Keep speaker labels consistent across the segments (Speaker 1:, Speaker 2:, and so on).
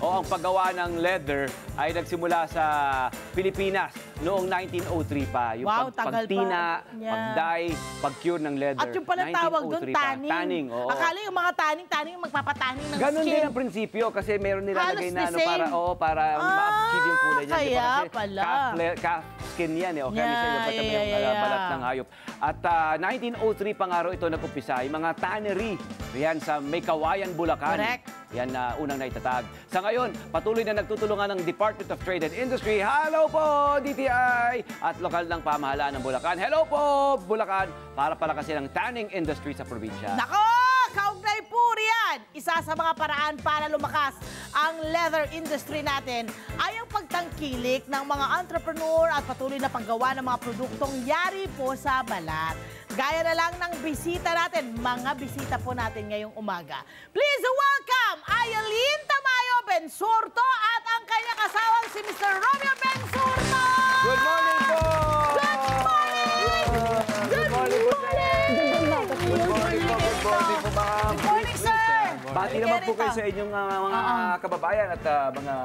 Speaker 1: O ang paggawa ng leather ay nagsimula sa Pilipinas noong 1903 pa. Yung
Speaker 2: tagal
Speaker 1: pagtina,
Speaker 2: pa. Yeah.
Speaker 1: pag-dye, pag-cure ng leather.
Speaker 2: At yung pala tawag doon,
Speaker 1: 1903 pa.
Speaker 2: tanning.
Speaker 1: Tanning, oo.
Speaker 2: Akala yung mga tanning yung magpapataning ng
Speaker 1: Ganon
Speaker 2: skin.
Speaker 1: din ang prinsipyo kasi meron nilalagay
Speaker 2: Halos
Speaker 1: na
Speaker 2: the same.
Speaker 1: para ma-achieve yung kulay niya.
Speaker 2: Kaya
Speaker 1: Kasi
Speaker 2: pala.
Speaker 1: calf skin yan o chemical yung basta may balat ng hayop. At 1903 pa nga raw ito nag-umpisa. Yung mga tannery, yan sa May Kawayan, Bulacan.
Speaker 2: Correct.
Speaker 1: Yan na unang naitatag. Sa ngayon, patuloy na nagtutulungan ng Department of Trade and Industry. Hello po, DTI! At lokal ng pamahalaan ng Bulacan. Hello po, Bulacan! Para palakasin ang tanning industry sa probinsya.
Speaker 2: Nako! Kaugnay po riyan! Isa sa mga paraan para lumakas ang leather industry natin ay ang pagtangkilik ng mga entrepreneur at patuloy na paggawa ng mga produktong yari po sa balat. Gaya na lang ng bisita natin, mga bisita po natin ngayong umaga. Please welcome Ayalin Tamayo Bensurto at ang kanyang kasawang si Mr. Romeo Bensurto!
Speaker 1: Good morning po!
Speaker 2: Good morning! Good morning!
Speaker 1: Good morning po, good morning po, ma'am.
Speaker 2: Good morning, sir!
Speaker 1: Bati naman po kayo sa inyong mga kababayan at mga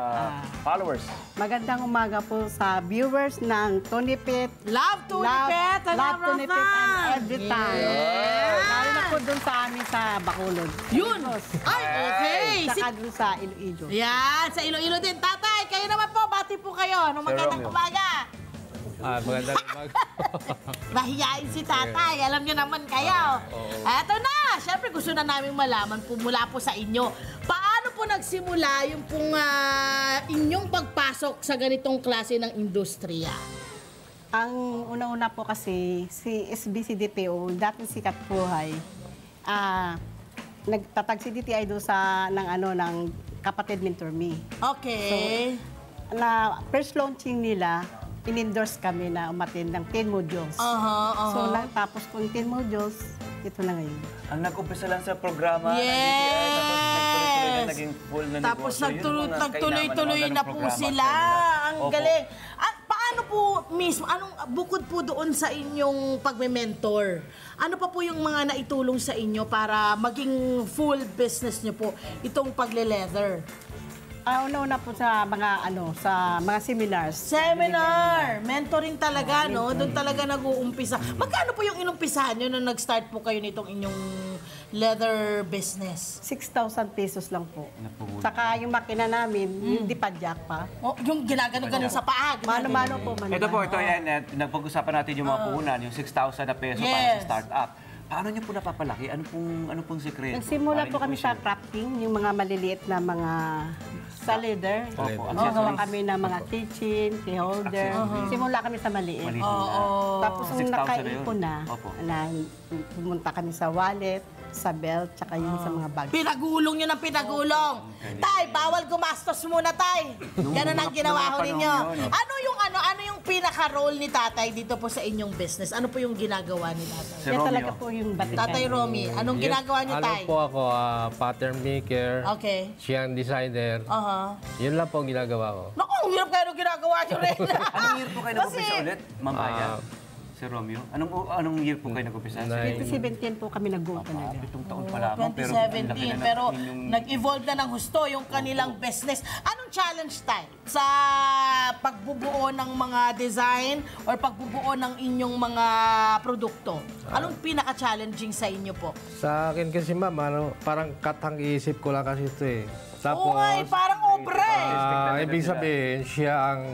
Speaker 1: followers.
Speaker 3: Magandang umaga po sa viewers ng Tony Pet.
Speaker 2: Love to Pet and
Speaker 3: Love Tony Pet and every time.
Speaker 2: Yeah.
Speaker 3: Lalo na po doon sa amin sa Bacolod.
Speaker 2: Yun! Ay, okay!
Speaker 3: Saka doon sa Iloilo.
Speaker 2: Yan, sa Iloilo din. Tatay, kayo naman po, bati po kayo. Nung magandang
Speaker 1: Romeo.
Speaker 2: umaga.
Speaker 4: Magandang umaga.
Speaker 2: Mahiyain si tatay. Alam niyo naman kayo. Eto na! Siyempre gusto na namin malaman po mula po sa inyo. Paano po nagsimula yung pong inyong pagpasok sa ganitong klase ng industriya?
Speaker 3: Ang una-una po kasi si SBCDPO, dating sikat buhay, nagtatag si DTI doon sa ng kapatid Mentor Me.
Speaker 2: Okay.
Speaker 3: Na first launching nila, in-endorse kami na umatin ng 10 modules. So, tapos kung 10 modules, ito na ngayon.
Speaker 1: Ang nag-umpisa lang sa programa
Speaker 2: Yes!
Speaker 1: ng DTI, tapos nagtuloy-tuloy na naging full na
Speaker 2: Tapos
Speaker 1: negosyo. Yun yung mga
Speaker 2: nagtuloy-tuloy
Speaker 1: kailangan ng
Speaker 2: na
Speaker 1: mga
Speaker 2: po
Speaker 1: ganong
Speaker 2: sila.
Speaker 1: programa.
Speaker 2: Ang
Speaker 1: Opo.
Speaker 2: galing. At paano po mismo, bukod po doon sa inyong pagme-mentor, ano pa po yung mga naitulong sa inyo para maging full business nyo po itong pagle-leather?
Speaker 3: Una-una po sa mga seminars.
Speaker 2: Seminar! Mentoring talaga, no? Doon talaga nag-uumpisa. Magkano po yung inumpisahan nyo nung nag-start po kayo nitong inyong leather business?
Speaker 3: 6,000 pesos lang po. Saka yung makina namin, hindi pa jack pa.
Speaker 2: Oh, yung ginagano-ganon sa paa.
Speaker 3: Mano-mano po.
Speaker 1: Ito po, ito yan. Napag-usapan natin yung mga puhunan, yung 6,000 na peso para
Speaker 2: Yes.
Speaker 1: sa start-up. Paano niyo po napapalaki? Ano pong sekreto?
Speaker 3: Nagsimula
Speaker 1: Paano
Speaker 3: po
Speaker 1: niyo
Speaker 3: kami sa
Speaker 1: i-share?
Speaker 3: crafting, yung mga maliliit na mga sa leather.
Speaker 1: Opo,
Speaker 3: Gagawa
Speaker 1: accessories.
Speaker 3: kami ng mga kitchen, key holder. Simula kami sa maliit.
Speaker 1: Maliit muna.
Speaker 3: Tapos nung
Speaker 1: 6,000 na
Speaker 3: nakaipon
Speaker 1: yun.
Speaker 3: na,
Speaker 1: Opo.
Speaker 3: pumunta kami sa wallet, sa belt, tsaka yung sa mga bag.
Speaker 2: Pinagulong nyo ng pinagulong. Tay, bawal gumastos muna, tay. Ganun ang ginawa ko ninyo. Ano yung pinaka-role ni tatay dito po sa inyong business? Ano po yung ginagawa ni tatay?
Speaker 1: Si
Speaker 3: Yan
Speaker 1: Romeo.
Speaker 3: talaga po yung batikan.
Speaker 2: Tatay Romy, anong ginagawa niyo, tay?
Speaker 4: Ano po ako, pattern maker,
Speaker 2: Okay.
Speaker 4: siyang designer. Yun lang po ang ginagawa ko.
Speaker 2: Naku, ang hirap kayo nung ginagawa niyo rin.
Speaker 1: Anong year po kayo nag-umpisa
Speaker 2: Kasi-
Speaker 1: ulit, Ma'am Aya? Si Romeo? Anong year po kayo nag-umpisa?
Speaker 4: Nine.
Speaker 3: 2017 po kami nag-go talaga.
Speaker 1: 7 taon pa lamang, pero ang laki
Speaker 2: 2017,
Speaker 1: na
Speaker 2: pero
Speaker 1: inyong...
Speaker 2: nag-evolve na ng husto yung kanilang business. Anong challenge tayo sa pagbubuo ng mga design or pagbubuo ng inyong mga produkto? Anong pinaka-challenging sa inyo po?
Speaker 4: Sa akin kasi ma'am, parang katang isip ko lang kasi ito eh.
Speaker 2: Oo nga, parang obra eh.
Speaker 4: Ibig sabihin, siya ang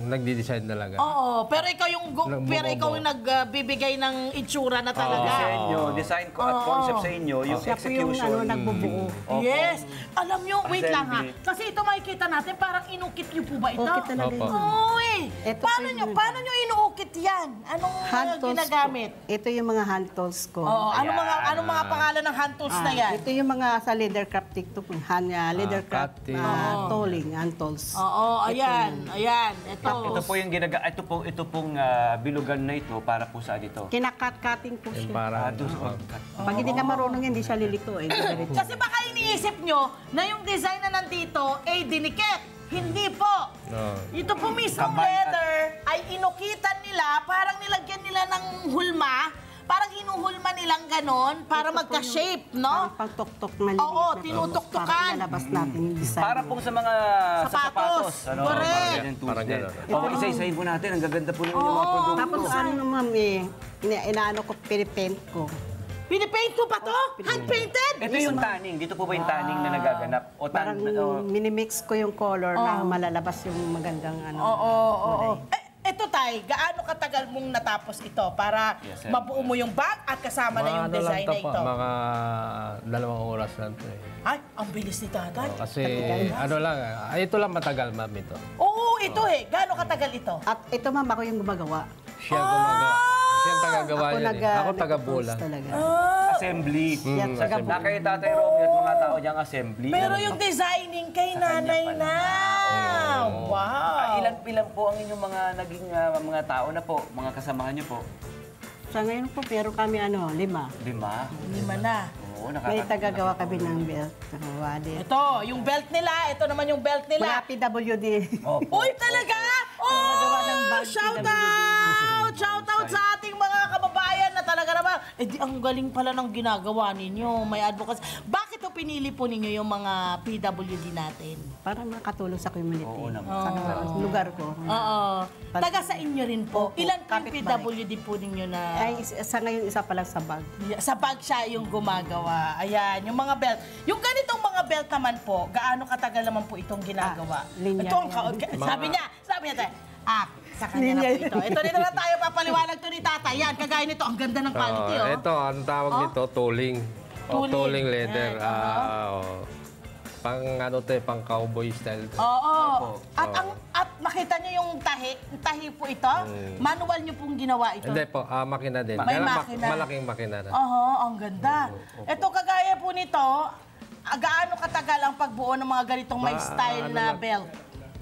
Speaker 4: nagdi-design talaga.
Speaker 2: Oo, pero ikaw yung pero ikaw yung nagbibigay ng itsura na talaga.
Speaker 1: Design ko at concept sa inyo, yung
Speaker 3: Siya po yung
Speaker 1: execution.
Speaker 3: nagbubuo.
Speaker 2: Yes. Alam nyo, wait lang ha.
Speaker 1: Assembly.
Speaker 2: Kasi ito makikita natin, parang inukit nyo po ba ito?
Speaker 3: Ukit talaga
Speaker 4: Opo.
Speaker 3: yun.
Speaker 2: Oo eh.
Speaker 3: Ito
Speaker 2: Paano
Speaker 3: po
Speaker 2: nyo,
Speaker 3: yung-
Speaker 2: paano nyo inuukit yan? Anong
Speaker 3: Hand tools
Speaker 2: ginagamit?
Speaker 3: po. Ito yung mga hand tools ko.
Speaker 2: Oo, anong mga pangalan ng hand tools na yan?
Speaker 3: Ito yung mga sa leather crafting to, leather craft
Speaker 4: cutting.
Speaker 3: tooling, hand tools.
Speaker 2: Oo, ayan. Ito.
Speaker 1: Ito po yung ito pong bilugan na ito para po saan ito?
Speaker 3: Kinakat-cutting po
Speaker 4: Yung
Speaker 3: siya.
Speaker 4: parang,
Speaker 1: Doon sa
Speaker 3: Pag hindi ka marunong yan, hindi siya lilito eh. Diretso.
Speaker 2: Kasi baka iniisip nyo na yung design na nandito ay dinikit. Hindi po.
Speaker 4: no.
Speaker 2: Ito po mismong
Speaker 1: Kamay at-
Speaker 2: leather ay inukitan nila, parang nilagyan nila ng hulma parang hinuhulma nilang ganon para magka-shape, no?
Speaker 3: Parang pagtuktok maliliit.
Speaker 2: Oo,
Speaker 3: na
Speaker 2: tinutuktukan.
Speaker 3: Para ilalabas natin yung design.
Speaker 1: Para pong sa mga
Speaker 2: Sapatos.
Speaker 1: Ano,
Speaker 2: Correct.
Speaker 1: Parang ganyan tools
Speaker 4: Parang
Speaker 1: din.
Speaker 4: ganun.
Speaker 1: Oo, isa-isahin po natin. Ang gaganda po ng inyong mga produkto.
Speaker 3: Tapos ano ma'am inaano ko, pinipaint ko.
Speaker 2: Pinipaint ko pa to? Hand-painted?
Speaker 1: Ito yung tanning. Dito po ba yung tanning na nagaganap? O
Speaker 3: Parang minimix ko yung color na malalabas yung magandang ano.
Speaker 2: Oo. Eto tay, gaano katagal mong natapos ito para
Speaker 1: Yes, sir.
Speaker 2: mabuo mo yung bag at kasama na yung
Speaker 4: Mga ano
Speaker 2: design
Speaker 4: lang
Speaker 2: na
Speaker 4: to po,
Speaker 2: ito?
Speaker 4: mga 2 oras lang to eh.
Speaker 2: Ay, ang bilis ni tatay.
Speaker 4: Kasi ano lang, ito lang matagal ma'am ito.
Speaker 2: Oo, ito Gaano katagal ito?
Speaker 3: At ito ma'am, ako yung gumagawa.
Speaker 4: Siya ang gumagawa. Siya ang tagagawa
Speaker 3: Ako
Speaker 4: niyan eh. Ako taga-bulang.
Speaker 3: talaga.
Speaker 1: assembly.
Speaker 3: Yan, taga
Speaker 1: Na kay Tatay Romy at mga tao diyang assembly.
Speaker 2: Pero yung designing kay nanay na. Wow.
Speaker 1: Ilan po ang inyong mga naging mga tao na po, mga kasamahan niyo po?
Speaker 3: Sa ngayon po, pero kami 5.
Speaker 1: 5.
Speaker 2: Lima na.
Speaker 1: Oo,
Speaker 3: May tagagawa kami ng belt, ng wallet.
Speaker 2: Ito, yung belt nila. Ito naman yung belt
Speaker 3: Mula
Speaker 2: nila.
Speaker 3: PWD.
Speaker 2: Uy, talaga?
Speaker 3: Gumagawa ng
Speaker 2: Oh,
Speaker 3: bag,
Speaker 2: shout out! Shout out sa ating mga kababayan na talaga naman. Di ang galing pala ng ginagawa ninyo. May advocacy. Bakit po pinili po ninyo yung mga PWD natin?
Speaker 3: Para makatulong sa community.
Speaker 1: Oo naman.
Speaker 3: Sa lugar ko.
Speaker 2: Oo. Taga sa inyo rin po. Ilan po yung
Speaker 3: kapitbahay.
Speaker 2: PWD po ninyo na...
Speaker 3: Ay, sa ngayon, isa pa lang sa bag.
Speaker 2: Sa bag siya yung gumagawa. Ayan, yung mga belt. Yung ganitong mga belt naman po, gaano katagal naman po itong ginagawa?
Speaker 3: linya
Speaker 2: Ito ang
Speaker 3: yan.
Speaker 2: sabi niya tayo, sa kanya na po ito. Ito dito na tayo papaliwanag to ni tatay. Yan, kagaya nito, ang ganda ng quality, oh.
Speaker 4: Ito, ang tawag nito, tooling.
Speaker 2: Tooling.
Speaker 4: Tooling leather.
Speaker 2: Ayan,
Speaker 4: Pang ano to, pang cowboy style.
Speaker 2: Oo. At makita niyo yung tahi po ito. Manual niyo pong ginawa ito.
Speaker 4: Hindi po, makina din.
Speaker 2: May
Speaker 4: Kaya lang,
Speaker 2: makina.
Speaker 4: malaking makina na.
Speaker 2: Oo, ang ganda. Ito kagaya po nito, gaano katagal ang pagbuo ng mga ganitong may style
Speaker 4: ano
Speaker 2: na
Speaker 4: lang.
Speaker 2: belt?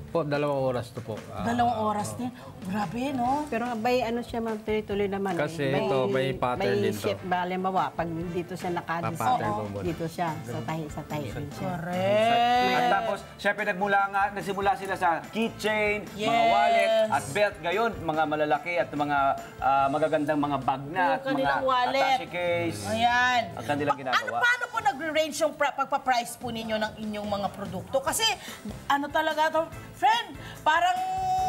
Speaker 4: Po, 2 oras to po.
Speaker 2: 2 oras din. Grabe, no?
Speaker 3: Pero may ano siya, ma'am, tuloy naman.
Speaker 4: Kasi ito, may pattern din to.
Speaker 3: May shape, halimbawa, pag dito siya nakadesign,
Speaker 4: Pattern mo muna.
Speaker 3: dito siya, sa tahi rin siya.
Speaker 2: Correct.
Speaker 1: At tapos, syempre nagsimula sila sa keychain, mga
Speaker 2: Yes.
Speaker 1: wallet, at belt. Ngayon, mga malalaki at mga magagandang mga bag na
Speaker 2: Yung
Speaker 1: at mga
Speaker 2: kanilang wallet.
Speaker 1: attache case.
Speaker 2: Ayan.
Speaker 1: Ang kanilang ginagawa.
Speaker 2: Paano po nagre-range yung pagpa-price po ninyo ng inyong mga produkto? Kasi, ano talaga to, friend, parang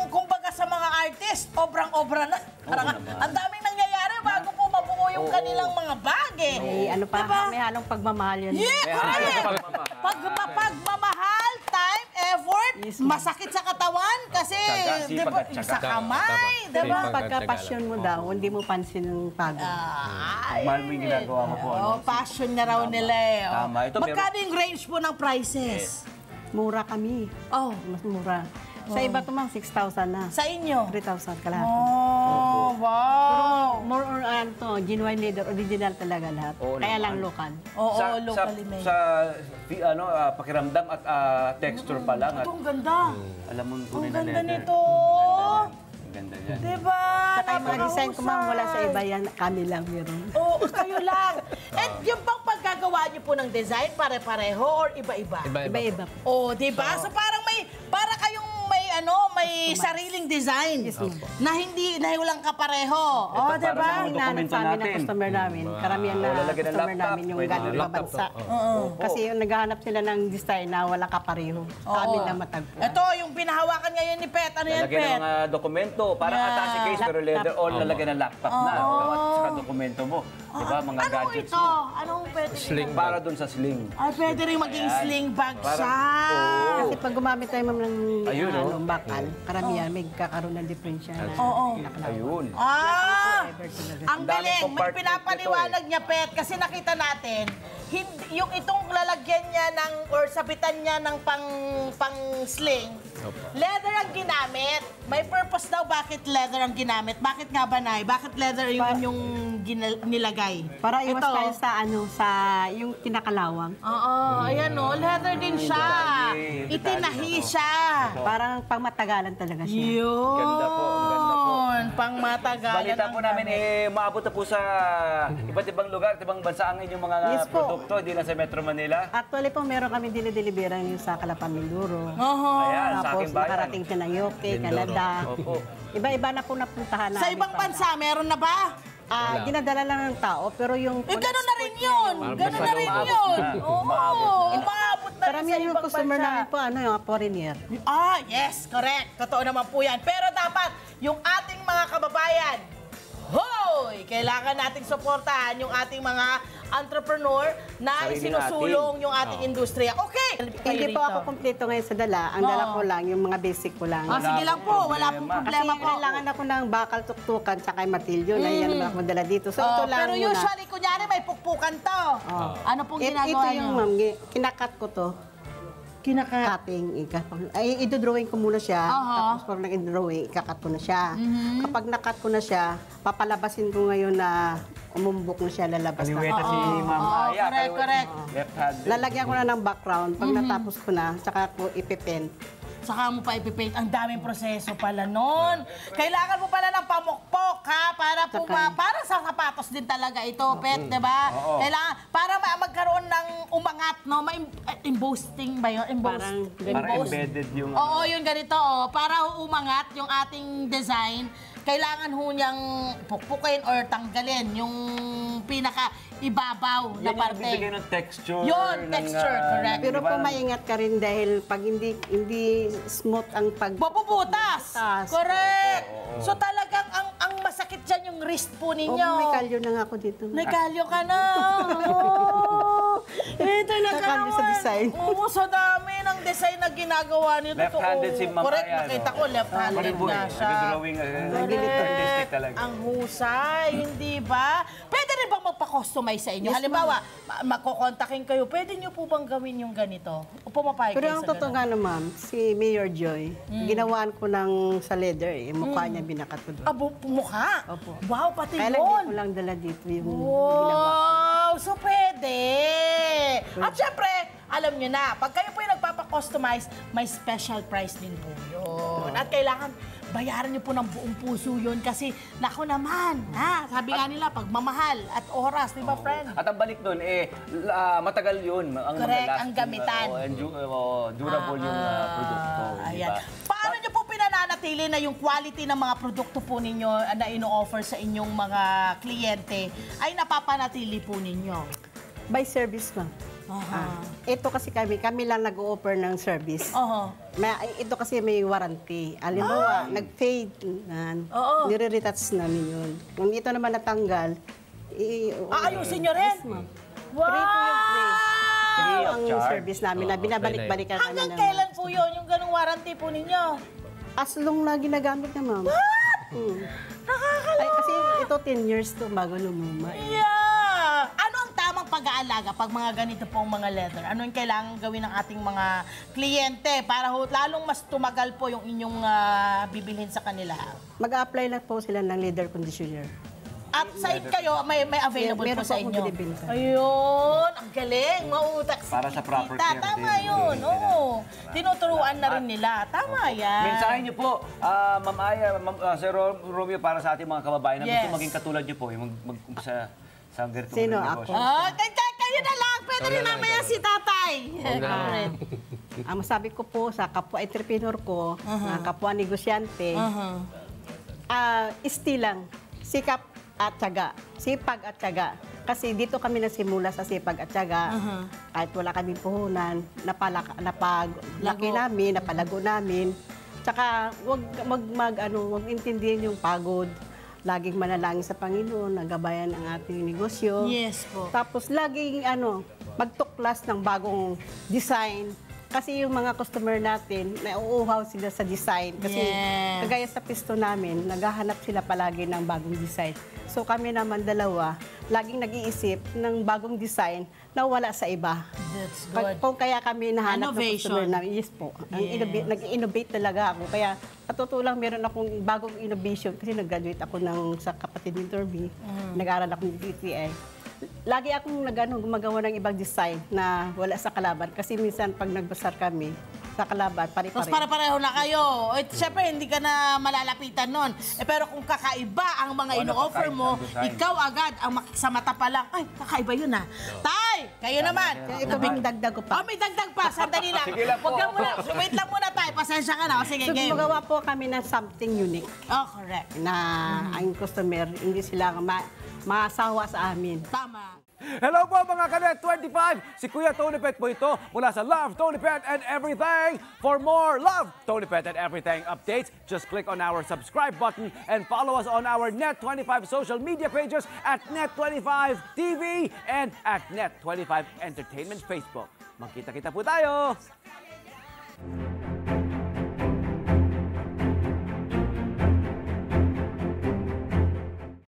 Speaker 2: kumbaga sa mga artist, obrang-obra na. Parang ang daming nangyayari bago po mabuo yung kanilang mga bag eh.
Speaker 3: May ano pa,
Speaker 2: Diba?
Speaker 3: may halong pagmamahal yan.
Speaker 2: Yeah,
Speaker 1: May
Speaker 2: correct.
Speaker 1: halong pagmamahal.
Speaker 2: Pagmamahal, time, effort,
Speaker 3: Yes, ma'am.
Speaker 2: masakit sa katawan kasi
Speaker 1: Tsaga,
Speaker 2: di
Speaker 1: sipag
Speaker 2: ba,
Speaker 1: at tsaga.
Speaker 2: sa kamay,
Speaker 4: Tama.
Speaker 2: di ba?
Speaker 4: Sipag.
Speaker 3: Pagka passion mo daw, hindi mo pansin yung pagod.
Speaker 2: Ay,
Speaker 1: Mahal mo yung ginagawa mo po. ano?
Speaker 2: oh, passion na raw nila eh. Oh.
Speaker 1: Tama. Ito,
Speaker 2: Magkano yung range po ng prices?
Speaker 3: Mura kami.
Speaker 2: Oh,
Speaker 3: Mas mura. Sa iba to, ma'am, 6,000 na.
Speaker 2: sa inyo?
Speaker 3: 3,000 kalahati.
Speaker 2: Oh, wow.
Speaker 3: More or ano to, genuine leather, original talaga lahat.
Speaker 1: Oo
Speaker 3: Kaya
Speaker 1: naman.
Speaker 3: lang local.
Speaker 2: Oo, locally made.
Speaker 1: Sa pakiramdam at texture pa lang. At
Speaker 2: Ito, ang ganda.
Speaker 1: alam mo
Speaker 2: Ang
Speaker 1: tunay na
Speaker 2: ganda
Speaker 1: leather.
Speaker 2: nito.
Speaker 1: Ang ganda niyan.
Speaker 2: Diba?
Speaker 3: Saka yung mga design ko, ma'am, wala sa iba yan. Kami lang meron.
Speaker 2: Oo, kayo lang. And yung bang paggagawa niyo po ng design, pare-pareho or iba-iba?
Speaker 3: Iba-iba.
Speaker 2: Oh, di ba? So parang para kayong may sariling design na walang kapareho. Oh, di
Speaker 1: para
Speaker 2: ba?
Speaker 1: sa mga
Speaker 3: Hinahanap
Speaker 1: dokumento
Speaker 3: sa amin ng
Speaker 1: natin.
Speaker 3: customer namin. Karamihan na
Speaker 1: lalagyan ng
Speaker 3: customer
Speaker 1: laptop,
Speaker 3: namin yung
Speaker 1: pwede
Speaker 3: galing
Speaker 1: din.
Speaker 3: bansa.
Speaker 1: Opo.
Speaker 3: Kasi yung naghahanap sila ng design na wala kapareho. Kami
Speaker 2: Oo.
Speaker 3: na matagpuan.
Speaker 2: Ito, yung pinahawakan ngayon ni Pet. Ano yan,
Speaker 1: Lalagyan
Speaker 2: Pet?
Speaker 1: ng mga dokumento. Parang
Speaker 2: Yeah.
Speaker 1: attache case pero leather all lalagyan ng laptop na. At saka dokumento mo. Di ba? Mga
Speaker 2: Ano
Speaker 1: gadgets
Speaker 2: ito?
Speaker 1: mo.
Speaker 2: Anong pwede?
Speaker 4: Sling
Speaker 1: Para dun sa sling.
Speaker 2: Ay, pwede rin maging
Speaker 1: Ayan.
Speaker 2: sling bag
Speaker 1: Parang-
Speaker 2: siya.
Speaker 1: Oo.
Speaker 3: Kasi pag gumamit tayo ma'am ng
Speaker 1: Ayun, oh.
Speaker 3: bakal, karamihan may kakaroon ng diferensya na
Speaker 2: Oo.
Speaker 3: nakalawang.
Speaker 1: Ayun.
Speaker 3: Forever talaga.
Speaker 2: Ang
Speaker 1: Ang daming
Speaker 2: galing. May
Speaker 1: compartment
Speaker 2: pinapaliwanag niya, Pet, kasi nakita natin, yung itong lalagyan niya ng, or sabitan niya ng pang sling, leather ang ginamit. May purpose daw bakit leather ang ginamit. Bakit nga ba, Nay? Bakit leather yung inyong nilagay?
Speaker 3: Para iwas
Speaker 2: Ito.
Speaker 3: tayo sa yung kinakalawang.
Speaker 2: Oo, ayan o. Leather din siya.
Speaker 1: detalye.
Speaker 2: Itinahi siya.
Speaker 3: Parang pangmatagalan talaga siya.
Speaker 2: Yun.
Speaker 1: Ganda po, ang ganda po.
Speaker 2: Pang matagalan.
Speaker 1: Balita
Speaker 2: ang
Speaker 1: po namin,
Speaker 2: gamit.
Speaker 1: maabot na po sa iba't ibang lugar, iba't ibang bansa ang inyong mga
Speaker 3: Yes po.
Speaker 1: produkto, hindi lang sa Metro Manila.
Speaker 3: Actually po, meron kami dinideliveran yung sa Calapan, Mindoro.
Speaker 2: Oho.
Speaker 1: Ayan, sa
Speaker 3: Tapos
Speaker 1: aking bayan.
Speaker 3: nakarating siya ng UK, Canada.
Speaker 1: Opo.
Speaker 3: Iba-iba na po napuntahan namin.
Speaker 2: Sa ibang bansa, meron na ba?
Speaker 3: Ginadala lang ng tao, pero yung...
Speaker 2: Gano'n na rin yun. Gano'n na rin yun. Oo. Umaabot na rin sa
Speaker 3: Karamihan yung
Speaker 2: ibang
Speaker 3: customer
Speaker 2: bansa.
Speaker 3: namin po, yung foreigner.
Speaker 2: Yes, correct. Totoo naman po yan. Pero dapat, yung ating mga kababayan, hoy! Kailangan nating suportahan yung ating mga entrepreneur na
Speaker 1: Sarili
Speaker 2: isinusulong yung ating industriya. Okay!
Speaker 3: Hindi po ako kumpleto ngayon sa dala. Ang dala ko lang, yung mga basic ko lang.
Speaker 2: Sige lang po, wala pong
Speaker 3: Kasi
Speaker 2: problema po.
Speaker 3: kailangan ako ng bakal, tuktukan, tsaka yung martilyo na yan naman ako dala dito. So ito lang
Speaker 2: Pero
Speaker 3: muna.
Speaker 2: usually, kunyari, may pukpukan to. Ano pong ginagawa
Speaker 3: Ito
Speaker 2: nyo?
Speaker 3: yung ma'am, kinakat ko to. Cutting. Ay, idodrawing ko muna siya. Tapos pag nag-drawing, ikakat ko na siya. Kapag nakat ko na siya, papalabasin ko ngayon na umumbok na siya, lalabas na.
Speaker 1: Kaliweta si Ma'am Aya.
Speaker 2: correct.
Speaker 1: Left-handed.
Speaker 3: Lalagyan ko na ng background. Pag natapos ko na, tsaka ko ipipaint.
Speaker 2: Saka mo pa ipipaint. Ang daming proseso pala nun. Kailangan mo pala ng pamukpok, ha? Para sa sapatos din talaga ito, Pet, di ba? Kailangan, para magkaroon ng umangat, no? Embossing ba yun?
Speaker 3: Parang
Speaker 1: Parang embedded yung...
Speaker 2: Oo, yun ganito, para umangat yung ating design, kailangan ho niyang pukpukin or tanggalin yung pinaka-ibabaw na
Speaker 1: Yan yung
Speaker 2: parte.
Speaker 1: nagbibigay ng texture.
Speaker 2: Yun,
Speaker 1: ng,
Speaker 2: texture, correct.
Speaker 3: Pero
Speaker 1: di ba?
Speaker 3: po maingat ka rin dahil pag hindi smooth ang
Speaker 2: Mapuputas!
Speaker 3: Puputas.
Speaker 2: Correct! So talagang ang masakit dyan yung wrist po ninyo.
Speaker 3: may kalyo na nga ako dito.
Speaker 2: Nagkalyo ka na. Oh. Talaga
Speaker 3: Nakalyo sa
Speaker 2: naman.
Speaker 3: design.
Speaker 2: Oo, sa dami ng design na ginagawa nito.
Speaker 1: Left-handed si Ma'am
Speaker 2: Correct,
Speaker 1: Aya,
Speaker 2: nakita
Speaker 1: no?
Speaker 2: ko left-handed
Speaker 1: Pariboy,
Speaker 2: na siya.
Speaker 1: nag-drawing. Artistic talaga.
Speaker 2: Ang husay, hindi ba? Pwede rin bang magpa-customize sa inyo? Halimbawa, magkokontakin kayo, pwede nyo po bang gawin yung ganito? O pumapayag
Speaker 3: Pero
Speaker 2: kayo
Speaker 3: ang
Speaker 2: sa
Speaker 3: totoo
Speaker 2: ganun?
Speaker 3: nga naman, si Mayor Joy, ginawaan ko ng sa leather, mukha niya binakat ko doon.
Speaker 2: Mukha?
Speaker 3: Opo.
Speaker 2: Wow, pati
Speaker 3: Kaya lang
Speaker 2: yun.
Speaker 3: di ko lang dala dito yung ginawa.
Speaker 2: Wow! So, pwede! At syempre, alam nyo na, pag kayo po yung nagpapakustomize, may special price din po yun. At kailangan bayaran nyo po ng buong puso yun kasi, naku naman, sabi nga nila, pagmamahal at oras, di ba, friend?
Speaker 1: At ang balik nun, matagal yun. Ang
Speaker 2: Correct,
Speaker 1: mga
Speaker 2: ang gamitan.
Speaker 1: Durable yung produkto. di
Speaker 2: Ayan.
Speaker 1: ba?
Speaker 2: Paano nyo po pinananatili na yung quality ng mga produkto po ninyo na ino-offer sa inyong mga kliyente ay napapanatili po ninyo?
Speaker 3: By service ma'am. Ito kasi kami lang nag-o-offer ng service. Ito kasi may warranty. Alimbawa, nag-fade, nire-retouch namin yun. Kung ito naman natanggal,
Speaker 2: Aayusin nyo rin? Wow!
Speaker 3: Free po yung free.
Speaker 1: Free of
Speaker 3: ang
Speaker 1: charge.
Speaker 3: service namin na binabalik-balikan kami
Speaker 2: Hanggang
Speaker 3: naman.
Speaker 2: kailan po yun, yung ganung warranty po ninyo?
Speaker 3: As long na ginagamit na ma'am. Ay, kasi ito 10 years to bago lumuma.
Speaker 2: Yeah! Ano ang tamang pag-aalaga pag mga ganito pong mga leather? Ano yung kailangan gawin ng ating mga kliyente para lalong mas tumagal po yung inyong bibilhin sa kanila?
Speaker 3: Mag-a-apply na po sila ng leather conditioner.
Speaker 2: At sa kayo, may available
Speaker 3: Meron
Speaker 2: po sa
Speaker 3: po akong
Speaker 2: inyo.
Speaker 3: binibenta.
Speaker 2: Ayun, ang galing, mautak si
Speaker 1: Para sa proper
Speaker 2: Tita.
Speaker 1: care
Speaker 2: Tama
Speaker 1: din.
Speaker 2: yun, oo. Tinuturuan na rin nila. Tama yan.
Speaker 1: Mensahe niyo po, Ma'am Aya, Sir Romeo, para sa ating mga kababayan na
Speaker 2: Yes.
Speaker 1: gusto maging katulad niyo po, yung mag-umpisa sa ganitong
Speaker 3: Sino?
Speaker 1: negosyo.
Speaker 2: Kayo na lang. Pwede rin mamaya si tatay. Alright.
Speaker 3: Ang masabi ko po sa kapwa-entrepreneur ko, kapwa negosyante, istilang, sikap at tiyaga. Sipag at tiyaga. Kasi dito kami nasimula sa sipag at tiyaga. Kahit wala kaming puhunan, napaglaki namin, napalago namin. Tsaka wag intindihin yung pagod. Laging manalangin sa Panginoon, nagabayan ang ating negosyo.
Speaker 2: Yes po.
Speaker 3: Tapos laging magtuklas ng bagong design. Kasi yung mga customer natin, nauuhaw sila sa design. Kasi
Speaker 2: Yes.
Speaker 3: kagaya sa pisto namin, naghahanap sila palagi ng bagong design. So kami naman dalawa, laging nag-iisip ng bagong design na wala sa iba.
Speaker 2: That's good.
Speaker 3: Kung kaya kami nahanap ng
Speaker 2: Innovation.
Speaker 3: customer namin, yes po. Nag-innovate talaga ako. Kaya patutulang lang meron akong bagong innovation kasi nag-graduate ako sa kapatid ni Torby. Nag-aral ako ng DTI. Lagi akong gumagawa ng ibang design na wala sa kalaban. Kasi minsan pag nagbasar kami, sa kalaban,
Speaker 2: Tapos
Speaker 3: pare-pare.
Speaker 2: para-pareho na kayo. Siyempre, hindi ka na malalapitan nun. Pero kung kakaiba ang mga ino-offer mo,
Speaker 1: design.
Speaker 2: ikaw agad, sa mata pa lang, ay, kakaiba yun ah. Tay, kayo naman.
Speaker 3: Ito bang dagdag ko pa?
Speaker 2: Oh, may dagdag pa. Sandali lang.
Speaker 1: Sige lang po.
Speaker 2: Wag lang muna. Wait lang muna tayo. Pasensya ka na. O, sige,
Speaker 3: So
Speaker 2: game.
Speaker 3: gumagawa po kami ng something unique
Speaker 2: Oh, correct.
Speaker 3: na ang customer, hindi sila masawa sa amin.
Speaker 2: Tama.
Speaker 1: Hello po mga Kanet 25! Si Kuya Tony Pet po ito mula sa Love, Tony Pet and Everything. For more Love, Tony Pet and Everything updates, just click on our subscribe button and follow us on our Net25 social media pages at Net25 TV and at Net25 Entertainment Facebook. Magkita-kita po tayo!